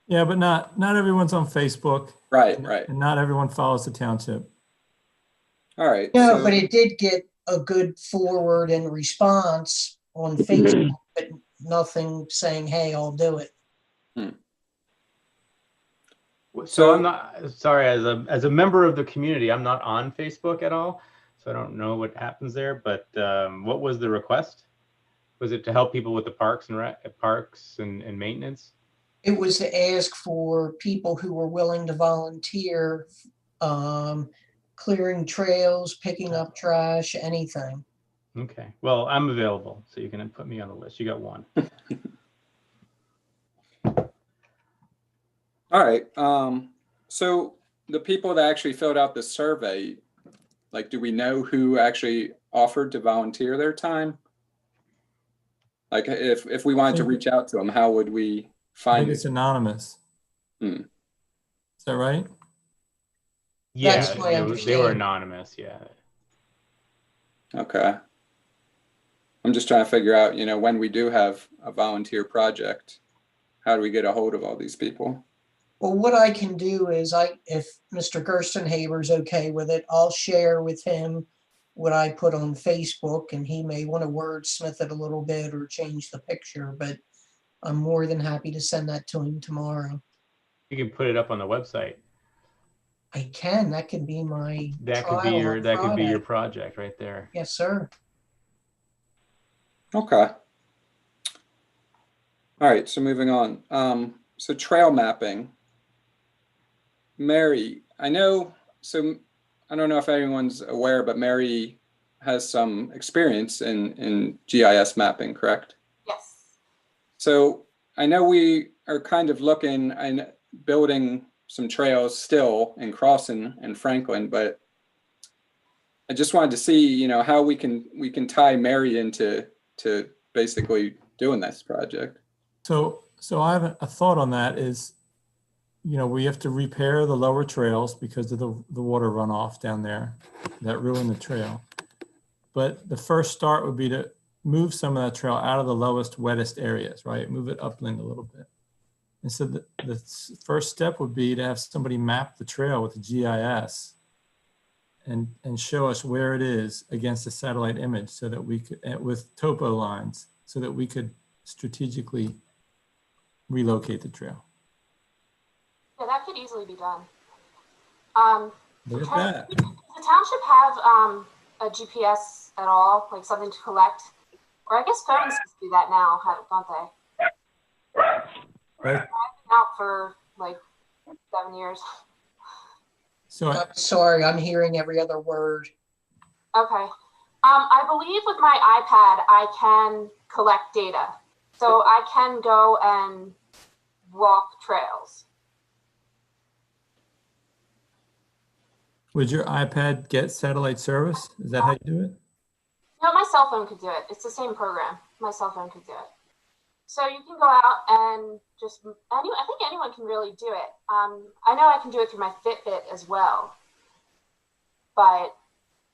Yeah, but not everyone's on Facebook. right. And not everyone follows the township. All right. No, so- but it did a good forward and response on Facebook, but nothing saying, hey, I'll do it. So I'm not, sorry, as a member of the community, I'm not on Facebook at all, so I don't know what happens there. But what was the request? Was it to help people with the parks and maintenance? It was to ask for people who were willing to volunteer, clearing trails, picking up trash, anything. Okay, well, I'm available, so you can put me on the list. You got one. All right. So the people that actually filled out the survey, like, do we know who actually offered to volunteer their time? Like, if we wanted to reach out to them, how would we I find think it? it's anonymous. Hmm. Is that right? Yeah, That's my they were understanding. anonymous. Yeah. Okay. I'm just trying to figure out, when we do have a volunteer project, how do we get a hold of all these people? Well, what I can do is if Mr. Gerstenhaber's okay with it, I'll share with him what I put on Facebook, and he may want to wordsmith it a little bit or change the picture, but I'm more than happy to send that to him tomorrow. You can put it up on the website. I can. That could be my That could be your project right there. Yes, sir. Okay. All right, so moving on. So trail mapping. Mary, I don't know if anyone's aware, but Mary has some experience in GIS mapping, correct? Yes. So I know we are kind of looking and building some trails still in Crossan and Franklin, but I just wanted to see, how we can tie Mary into basically doing this project. So I have a thought on that is, we have to repair the lower trails because of the water runoff down there that ruined the trail. But the first start would be to move some of that trail out of the lowest, wettest areas, right? Move it upland a little bit. And so the first step would be to have somebody map the trail with the GIS and show us where it is against a satellite image so that we could, with topo lines, so that we could strategically relocate the trail. Yeah, that could easily be done. Look at that. Does the township have a GPS at all, like something to collect? Or I guess phones do that now, don't they? Right. I've been out for like 7 years. So I'm sorry, I'm hearing every other word. Okay. I believe with my iPad, I can collect data. So I can go and walk trails. would your iPad get satellite service? Is that how you do it? No, my cell phone could do it. It's the same program. My cell phone could do it. So you can go out and I think anyone can really do it. I know I can do it through my Fitbit as well. But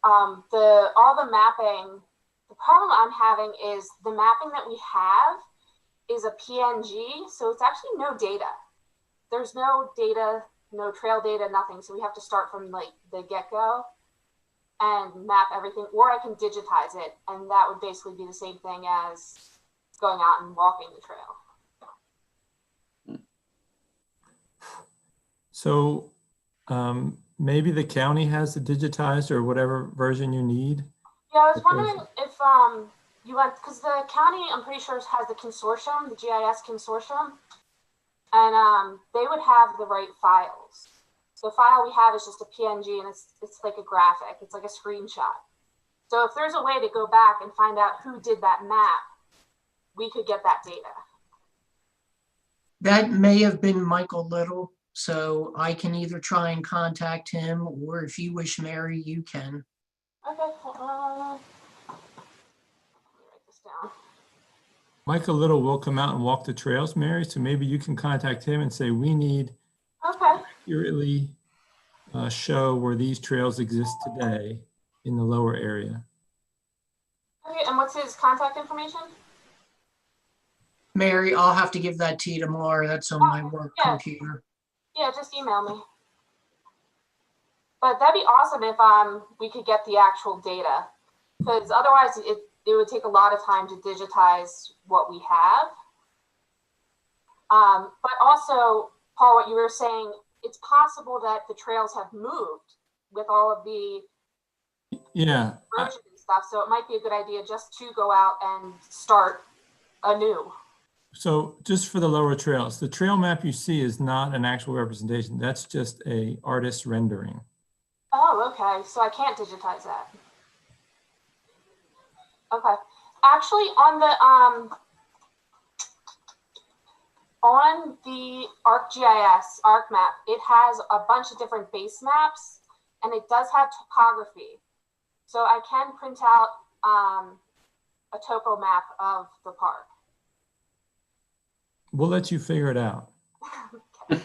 all the mapping, the problem I'm having is the mapping that we have is a PNG, so it's actually no data. There's no data, no trail data, nothing. So we have to start from like the get-go and map everything, or I can digitize it, and that would basically be the same thing as going out and walking the trail. So maybe the county has the digitized or whatever version you need. Yeah, I was wondering if you want, because the county, I'm pretty sure, has the consortium, the GIS consortium, and they would have the right files. The file we have is just a PNG, and it's like a graphic. It's like a screenshot. So if there's a way to go back and find out who did that map, we could get that data. That may have been Michael Little, so I can either try and contact him, or if you wish, Mary, you can. Okay, let me write this down. Michael Little will come out and walk the trails, Mary. So maybe you can contact him and say, we need Okay. accurately show where these trails exist today in the lower area. Okay, and what's his contact information? Mary, I'll have to give that to you tomorrow. That's on my work computer. Yeah, just email me. But that'd be awesome if we could get the actual data. because otherwise it would take a lot of time to digitize what we have. But also, Paul, what you were saying, it's possible that the trails have moved with all of the Yeah. erosion and stuff. So it might be a good idea just to go out and start anew. So just for the lower trails, the trail map you see is not an actual representation. That's just a artist's rendering. Oh, okay. So I can't digitize that. Okay. Actually, on the ArcGIS, ArcMap, it has a bunch of different base maps, and it does have topography. So I can print out a topo map of the park. We'll let you figure it out. All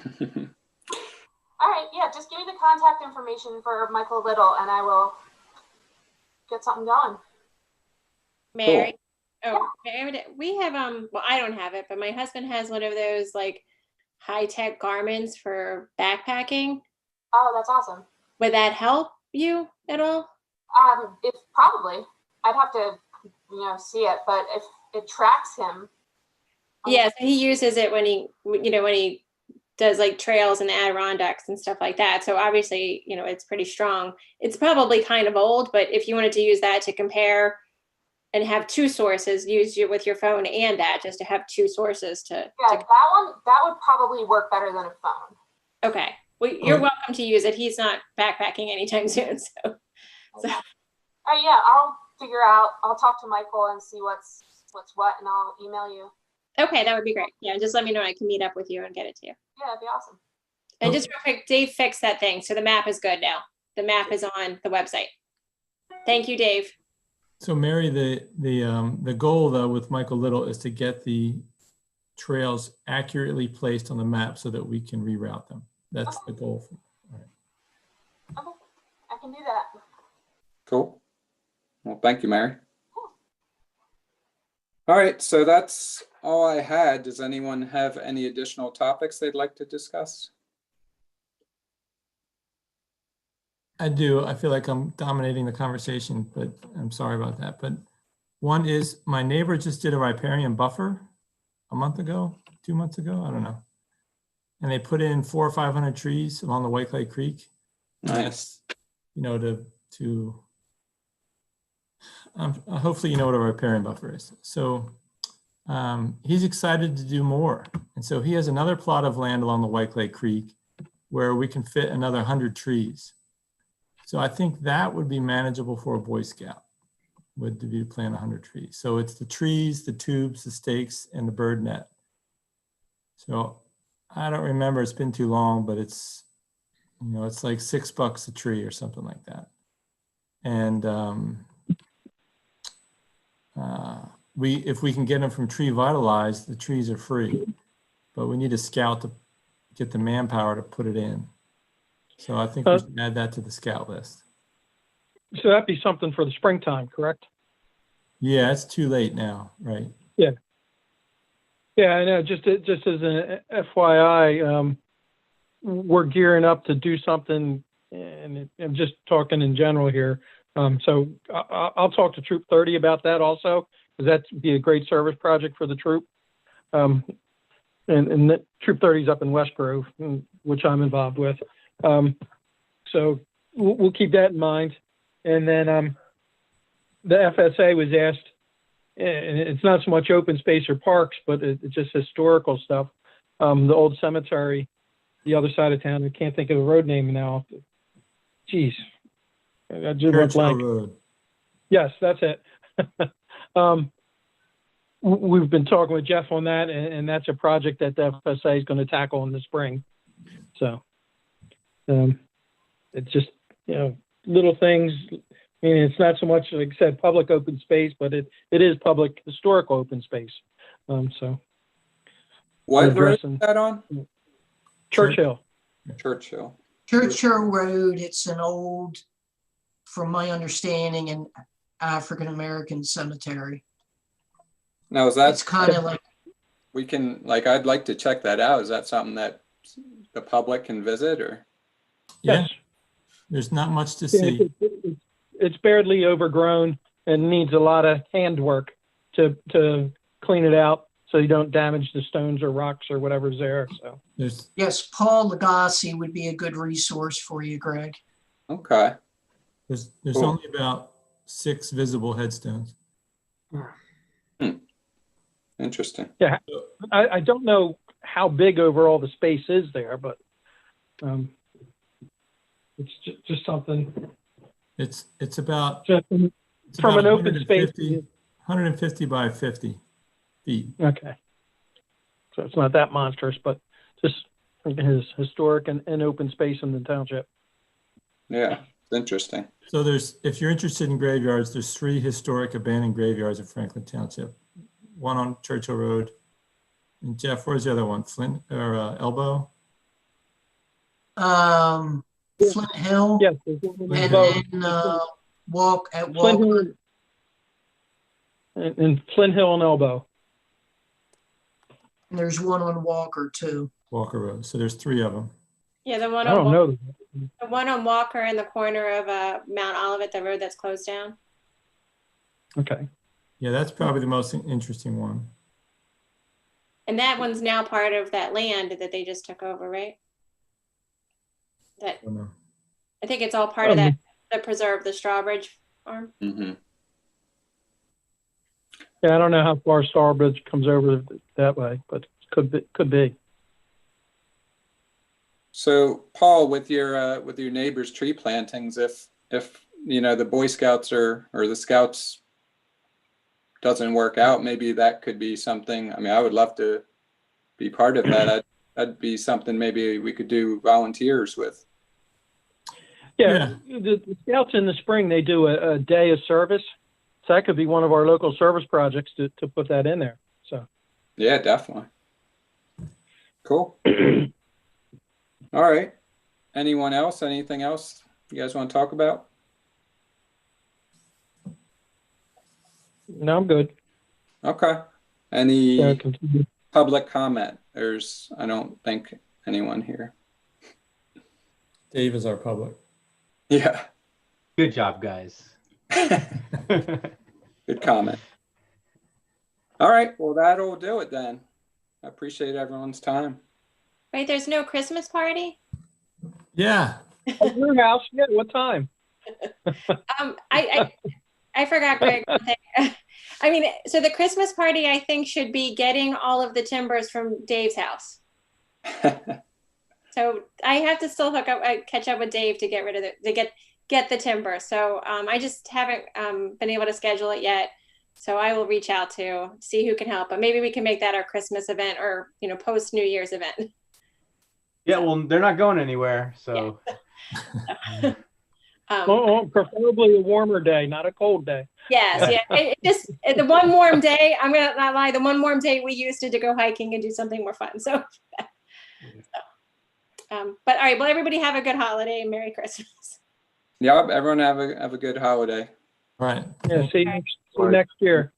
right, yeah, just give me the contact information for Michael Little, and I will get something going. Mary. Oh, Mary, we have, well, I don't have it, but my husband has one of those like high-tech garments for backpacking. Oh, that's awesome. Would that help you at all? If probably, I'd have to, see it, but if it tracks him. Yeah, so he uses it when he, when he does like trails and Adirondacks and stuff like that. So obviously, it's pretty strong. It's probably kind of old, but if you wanted to use that to compare and have two sources, use you with your phone and that, just to have two sources to. Yeah, that would probably work better than a phone. Okay, well, you're welcome to use it. He's not backpacking anytime soon, so. All right, yeah, I'll talk to Michael and see what's what, and I'll email you. Okay, that would be great. Yeah, just let me know. I can meet up with you and get it to you. Yeah, that'd be awesome. And just real quick, Dave fixed that thing, so the map is good now. The map is on the website. Thank you, Dave. So Mary, the goal though with Michael Little is to get the trails accurately placed on the map so that we can reroute them. That's the goal. All right. Okay, I can do that. Cool. Well, thank you, Mary. All right, so that's all I had. Does anyone have any additional topics they'd like to discuss? I do. I feel like I'm dominating the conversation, but I'm sorry about that. But one is my neighbor just did a riparian buffer a month ago, 2 months ago, I don't know. And they put in 400 or 500 trees along the White Clay Creek. Nice. Hopefully you know what a riparian buffer is. So he's excited to do more. And so he has another plot of land along the White Clay Creek where we can fit another 100 trees. So I think that would be manageable for a Boy Scout, would be to plant 100 trees. So it's the trees, the tubes, the stakes, and the bird net. So I don't remember, it's been too long, but it's, it's like $6 a tree or something like that. And if we can get them from Tree Vitalized, the trees are free, but we need a scout to get the manpower to put it in. So I think we should add that to the scout list. So that'd be something for the springtime, correct? Yeah, it's too late now, right? Yeah. Yeah, I know. Just as an FYI, we're gearing up to do something, and I'm just talking in general here. So I'll talk to Troop 30 about that also, because that'd be a great service project for the troop. And the Troop 30 is up in West Grove, which I'm involved with. So we'll keep that in mind. And then the FSA was asked, and it's not so much open space or parks, but it's just historical stuff. The old cemetery, the other side of town, I can't think of the road name now. Geez, I just went blank. Road. Yes, that's it. We've been talking with Jeff on that, and that's a project that the FSA is going to tackle in the spring. So it's just, little things. I mean, it's not so much, like I said, public open space, but it is public historical open space. So What road is that on? Churchill. Churchill. Churchill Road, it's an old, from my understanding, an African-American cemetery. Now, is that? It's kind of like. We can, I'd like to check that out. Is that something that the public can visit, or? Yeah. Yes. There's not much to see. It's barely overgrown. and needs a lot of handwork to clean it out so you don't damage the stones or rocks or whatever's there. So There's, Yes, Paul Lagasse would be a good resource for you, Greg. Okay. there's Cool. only about 6 visible headstones. Interesting. I don't know how big overall the space is there, but it's just something. It's about, Just it's from about an open space. 150 by 50 feet. Okay. So it's not that monstrous, but just his historic and open space in the township. Yeah, it's interesting. So there's, if you're interested in graveyards, there's 3 historic abandoned graveyards in Franklin Township. One on Churchill Road. And Jeff, where's the other one? Flint or Elbow? Flint Hill. Yes. There's one And about then Walk at Flint Walk. Hill and Flint Hill and Elbow. And there's one on Walker too. Walker Road. So there's 3 of them. Yeah, the one I don't on know. the one on Walker in the corner of Mount Olivet, the road that's closed down. Okay. Yeah, that's probably the most interesting one. And that one's now part of that land that they just took over, right? That I don't know. I think it's all part of that, the preserve, the Strawbridge farm. Hmm. Yeah, I don't know how far Starbridge comes over that way, but could be. So, Paul, with your neighbors' tree plantings, if the Boy Scouts or the Scouts doesn't work out, maybe that could be something. I mean, I would love to be part of that. That'd be something maybe we could do volunteers with. Yeah, the Scouts in the spring, they do a day of service. So that could be one of our local service projects to put that in there. So Yeah, definitely. Cool. All right. Anyone else? Anything else you guys want to talk about? no, I'm good. Okay. Any Continue. public comment? I don't think anyone here. Dave is our public. Yeah. Good job, guys. Good comment. All right. Well, that'll do it then. I appreciate everyone's time. Right, there's no Christmas party? Yeah. At your house? Yeah, what time? I forgot, Greg. One thing. I mean, so the Christmas party, I think, should be getting all of the timbers from Dave's house. So I have to still catch up with Dave to get rid of get the timber. So I just haven't been able to schedule it yet. So I will reach out to see who can help. But maybe we can make that our Christmas event or post New Year's event. Yeah, well, they're not going anywhere, so. Yeah. Preferably a warmer day, not a cold day. Yes, yeah. It just the one warm day. I'm gonna not lie. The one warm day we used to go hiking and do something more fun. So, but all right. Well, everybody have a good holiday and Merry Christmas. Yep. Everyone have a good holiday. All right. Yeah, see you next year.